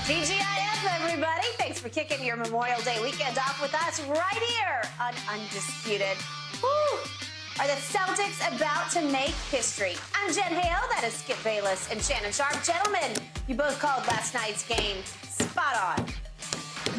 TGIF, everybody. Thanks for kicking your Memorial Day weekend off with us right here on Undisputed. Woo! Are the Celtics about to make history? I'm Jen Hale. That is Skip Bayless and Shannon Sharp. Gentlemen, you both called last night's game spot on.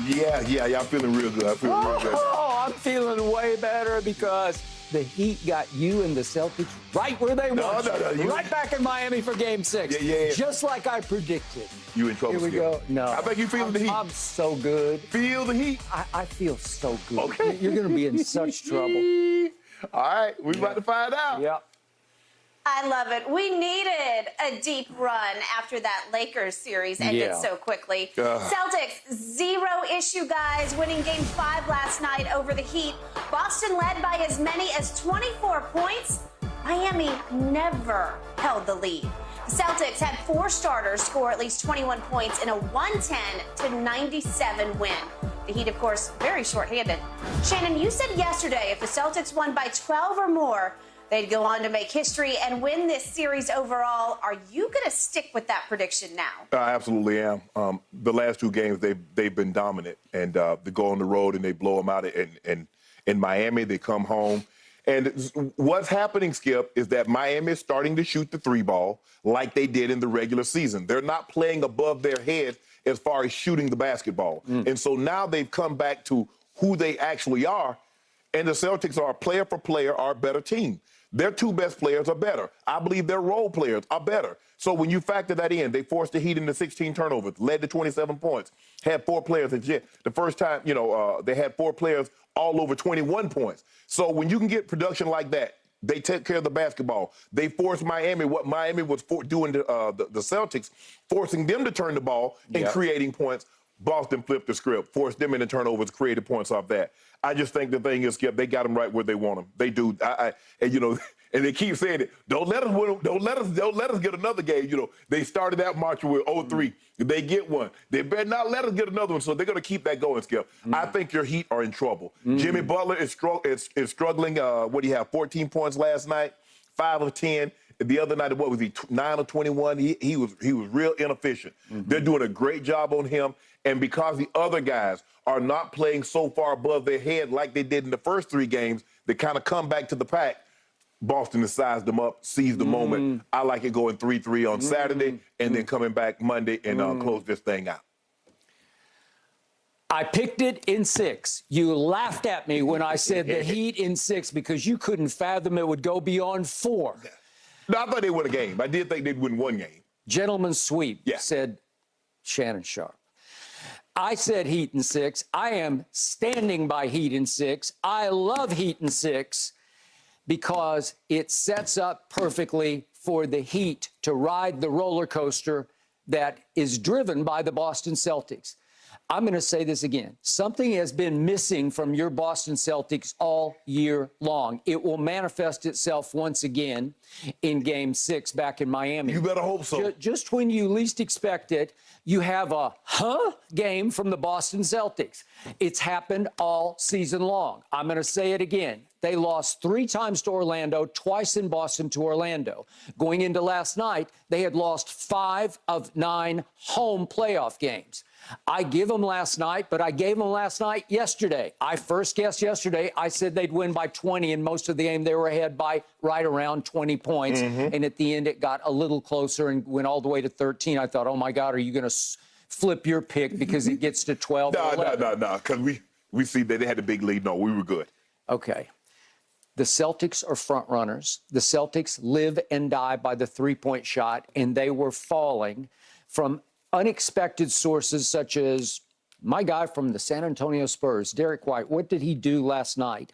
Yeah, I'm feeling real good. I'm feeling way better because the Heat got you and the Celtics right where they want you. Right back in Miami for Game 6. Yeah. Just like I predicted. You in trouble, Here we go. No. I think you feeling the heat. I'm so good. Feel the heat. I feel so good. Okay. You're going to be in such trouble. All right, we're about to find out. Yep. I love it. We needed a deep run after that Lakers series ended so quickly. Celtics, zero issue, guys, winning Game 5 last night over the Heat. Boston led by as many as 24 points. Miami never held the lead. The Celtics had 4 starters score at least 21 points in a 110-97 win. The Heat, of course, very shorthanded. Shannon, you said yesterday if the Celtics won by 12 or more, they'd go on to make history and win this series overall. Are you going to stick with that prediction now? I absolutely am. The last 2 games, they've been dominant. And they go on the road and they blow them out. And in Miami, they come home. And what's happening, Skip, is that Miami is starting to shoot the 3 ball like they did in the regular season. They're not playing above their head as far as shooting the basketball. And so now they've come back to who they actually are. And the Celtics are player for player, are a better team. Their 2 best players are better. I believe their role players are better. So when you factor that in, they forced the Heat into 16 turnovers, led to 27 points, had 4 players. The first time, they had 4 players all over 21 points. So when you can get production like that, they take care of the basketball. They forced Miami, what Miami was doing to the Celtics, forcing them to turn the ball and creating points. Boston flipped the script, forced them into turnovers, created points off that. I just think the thing is, Skip, they got them right where they want them. They do. And they keep saying it. Don't let us win. Don't let us get another game. They started out March with 0-3. They get one. They better not let us get another one. So they're going to keep that going, Skip. I think your Heat are in trouble. Jimmy Butler is struggling. What do you have? 14 points last night, 5 of 10. The other night, what was he? 9 of 21. He was real inefficient. They're doing a great job on him. And because the other guys are not playing so far above their head like they did in the first 3 games, they kind of come back to the pack. Boston has sized them up, seized the moment. I like it going 3-3 on Saturday and then coming back Monday and close this thing out. I picked it in 6. You laughed at me when I said the Heat in 6 because you couldn't fathom it would go beyond 4. No, I thought they'd win a game. I did think they'd win 1 game. Gentleman's sweep, said Shannon Sharp. I said Heat in 6. I am standing by Heat in 6. I love Heat in 6 because it sets up perfectly for the Heat to ride the roller coaster that is driven by the Boston Celtics. I'm going to say this again. Something has been missing from your Boston Celtics all year long. It will manifest itself once again in Game 6 back in Miami. You better hope so. Just when you least expect it, you have a game from the Boston Celtics. It's happened all season long. I'm going to say it again. They lost 3 times to Orlando, twice in Boston to Orlando. Going into last night, they had lost 5 of 9 home playoff games. I give them last night, but I gave them last night yesterday. I first guessed yesterday. I said they'd win by 20, and most of the game they were ahead by right around 20 points. And at the end, it got a little closer and went all the way to 13. I thought, oh, my God, are you going to flip your pick because it gets to 12? No, because we see that they had a big lead. No, we were good. Okay. The Celtics are front runners. The Celtics live and die by the 3-point shot, and they were falling from unexpected sources such as my guy from the San Antonio Spurs, Derek White. What did he do last night?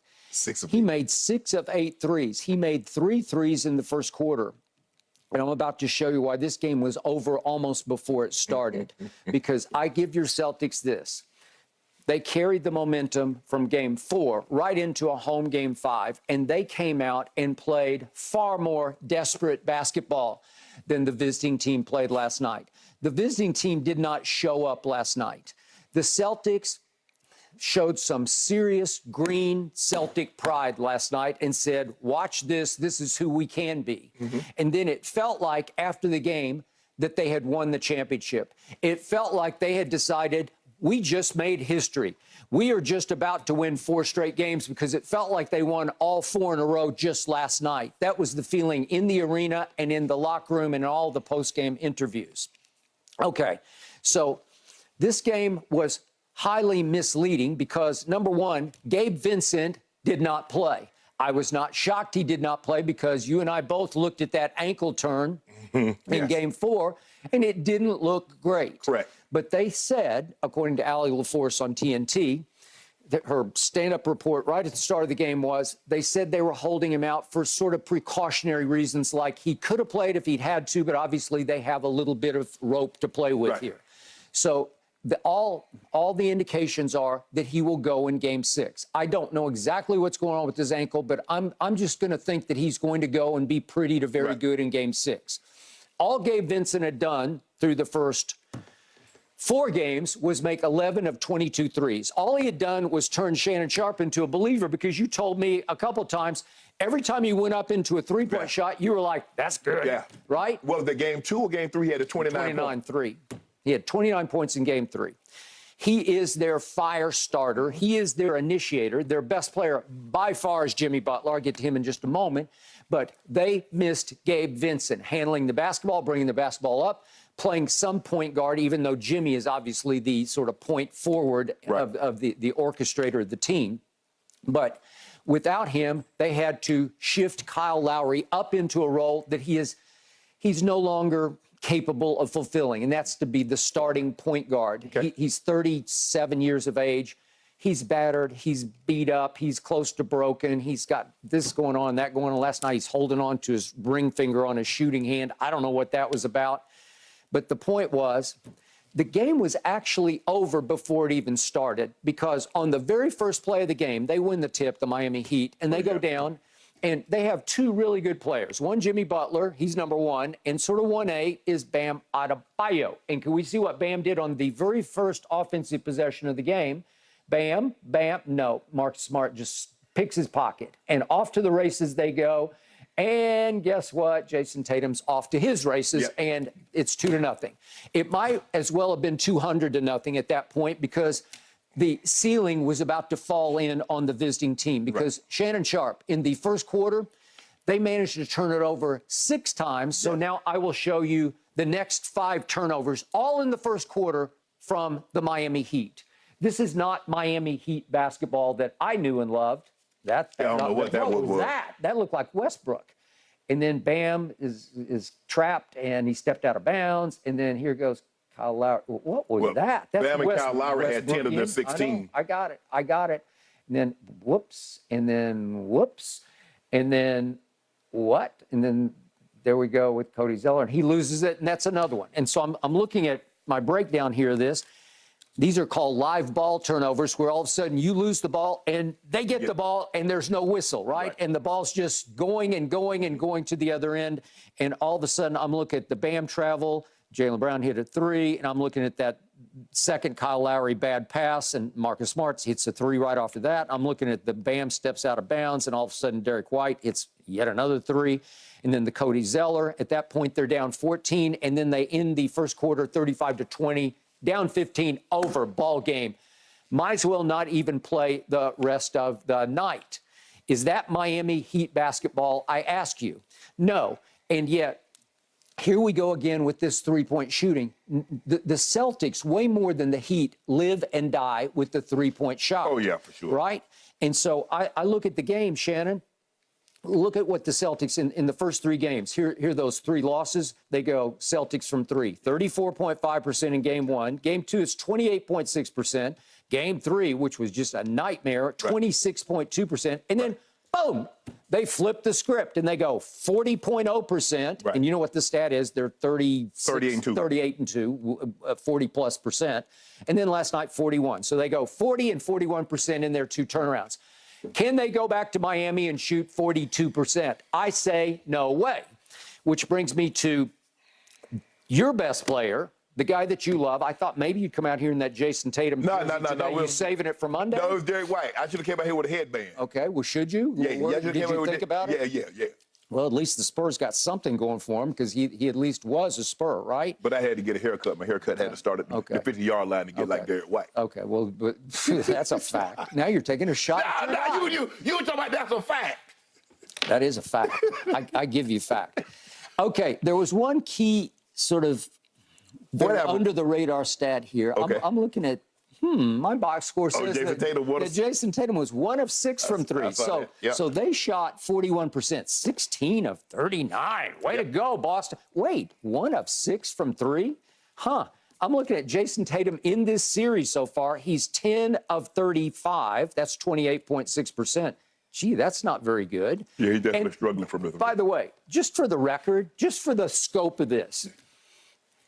He made 6 of 8 threes. He made 3 threes in the first quarter. And I'm about to show you why this game was over almost before it started. Because I give your Celtics this. They carried the momentum from Game 4 right into a home Game 5, and they came out and played far more desperate basketball than the visiting team played last night. The visiting team did not show up last night. The Celtics showed some serious green Celtic pride last night and said, watch this is who we can be. And then it felt like after the game, that they had won the championship. It felt like they had decided, we just made history. We are just about to win 4 straight games, because it felt like they won all 4 in a row just last night. That was the feeling in the arena and in the locker room and in all the post-game interviews. Okay, so this game was highly misleading because, number one, Gabe Vincent did not play. I was not shocked he did not play, because you and I both looked at that ankle turn in Game 4, and it didn't look great. Correct. But they said, according to Allie LaForce on TNT, that her stand-up report right at the start of the game was, they said they were holding him out for sort of precautionary reasons, like he could have played if he'd had to, but obviously they have a little bit of rope to play with here. So all the indications are that he will go in Game 6. I don't know exactly what's going on with his ankle, but I'm just going to think that he's going to go and be pretty to very good in Game 6. All Gabe Vincent had done through the first 4 games was make 11 of 22 threes. All he had done was turn Shannon Sharpe into a believer, because you told me a couple of times, every time he went up into a three-point shot, you were like, that's good, right? Well, the Game 2 or Game 3, he had a 29 3. He had 29 points in Game 3. He is their fire starter. He is their initiator. Their best player by far is Jimmy Butler. I'll get to him in just a moment. But they missed Gabe Vincent handling the basketball, bringing the basketball up, playing some point guard, even though Jimmy is obviously the sort of point forward of the orchestrator of the team. But without him, they had to shift Kyle Lowry up into a role that he's no longer capable of fulfilling, and that's to be the starting point guard. He's 37 years of age. He's battered. He's beat up. He's close to broken. He's got this going on, that going on. Last night, he's holding on to his ring finger on his shooting hand. I don't know what that was about. But the point was, the game was actually over before it even started, because on the very first play of the game, they win the tip, the Miami Heat, and they go down, and they have 2 really good players. One, Jimmy Butler, he's number 1, and sort of 1A is Bam Adebayo. And can we see what Bam did on the very first offensive possession of the game? Bam, no. Marcus Smart just picks his pocket, and off to the races they go. And guess what? Jason Tatum's off to his races, and it's 2-0. It might as well have been 200-0 at that point, because the ceiling was about to fall in on the visiting team, because Shannon Sharpe, in the first quarter, they managed to turn it over 6 times. So now I will show you the next 5 turnovers, all in the first quarter from the Miami Heat. This is not Miami Heat basketball that I knew and loved. I don't know what that was. That looked like Westbrook. And then Bam is trapped, and he stepped out of bounds. And then here goes Kyle Lowry. What was that? That's Bam and Kyle Lowry had 10 of their 16. I got it. And then whoops, and then whoops, and then what? And then there we go with Cody Zeller, and he loses it, and that's another one. And so I'm looking at my breakdown here of this. These are called live ball turnovers, where all of a sudden you lose the ball and they get the ball and there's no whistle, right? And the ball's just going and going and going to the other end. And all of a sudden I'm looking at the Bam travel. Jaylen Brown hit a 3, and I'm looking at that second Kyle Lowry bad pass, and Marcus Smart hits a 3 right after that. I'm looking at the Bam steps out of bounds, and all of a sudden Derek White hits yet another 3. And then the Cody Zeller. At that point, they're down 14, and then they end the first quarter 35-20. Down 15, over, ball game. Might as well not even play the rest of the night. Is that Miami Heat basketball, I ask you? No. And yet, here we go again with this 3-point shooting. The Celtics, way more than the Heat, live and die with the 3-point shot. Oh, yeah, for sure. Right? And so I look at the game, Shannon. Look at what the Celtics in the first 3 games. Here are those 3 losses. They go Celtics from 3, 34.5% in Game 1. Game 2 is 28.6%. Game 3, which was just a nightmare, 26.2%. And then, boom, they flip the script and they go 40.0%. And you know what the stat is? They're 38-2, 40+%. And then last night, 41. So they go 40 and 41% in their 2 turnarounds. Can they go back to Miami and shoot 42%? I say no way, which brings me to your best player, the guy that you love. I thought maybe you'd come out here in that Jason Tatum. No. You saving it for Monday? No, it was Derek White. I should have came out here with a headband. Okay, well, should you? Yeah, Did you think about it? Yeah. Well, at least the Spurs got something going for him because he at least was a Spur, right? But I had to get a haircut. My haircut had to start at the 50-yard line to get like Derek White. Okay, well, but that's a fact. Now you're taking a shot. You were talking about that's a fact. That is a fact. I give you fact. Okay, there was one key sort of under the radar stat here. Okay. I'm looking at my box score says that Jason Tatum was 1 of 6 from 3. So they shot 41%, 16 of 39. Way to go, Boston. Wait, 1 of 6 from 3? Huh. I'm looking at Jason Tatum in this series so far. He's 10 of 35. That's 28.6%. Gee, that's not very good. Yeah, he's definitely struggling from this. By the way, just for the record, just for the scope of this,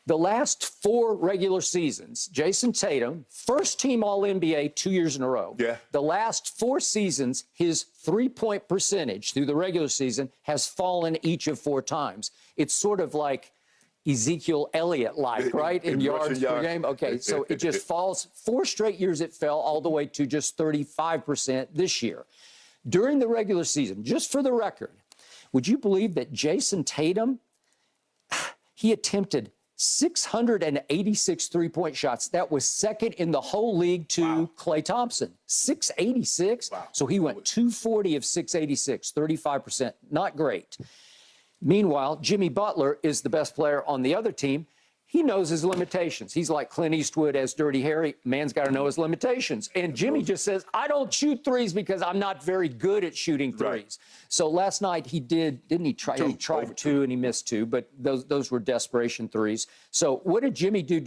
the last 4 regular seasons, Jason Tatum, first team All-NBA 2 years in a row. Yeah. The last 4 seasons, his three-point percentage through the regular season has fallen each of 4 times. It's sort of like Ezekiel Elliott-like, right, in yards per game? Okay, so it just falls. 4 straight years it fell all the way to just 35% this year. During the regular season, just for the record, would you believe that Jason Tatum, he attempted 686 three-point shots. That was second in the whole league to Klay Thompson. 686? Wow. So he went 240 of 686, 35%. Not great. Meanwhile, Jimmy Butler is the best player on the other team. He knows his limitations. He's like Clint Eastwood as Dirty Harry. Man's got to know his limitations. And Jimmy just says, I don't shoot threes because I'm not very good at shooting threes. Right. So last night he didn't he try? He tried 2 and he missed 2, but those were desperation threes. So what did Jimmy do during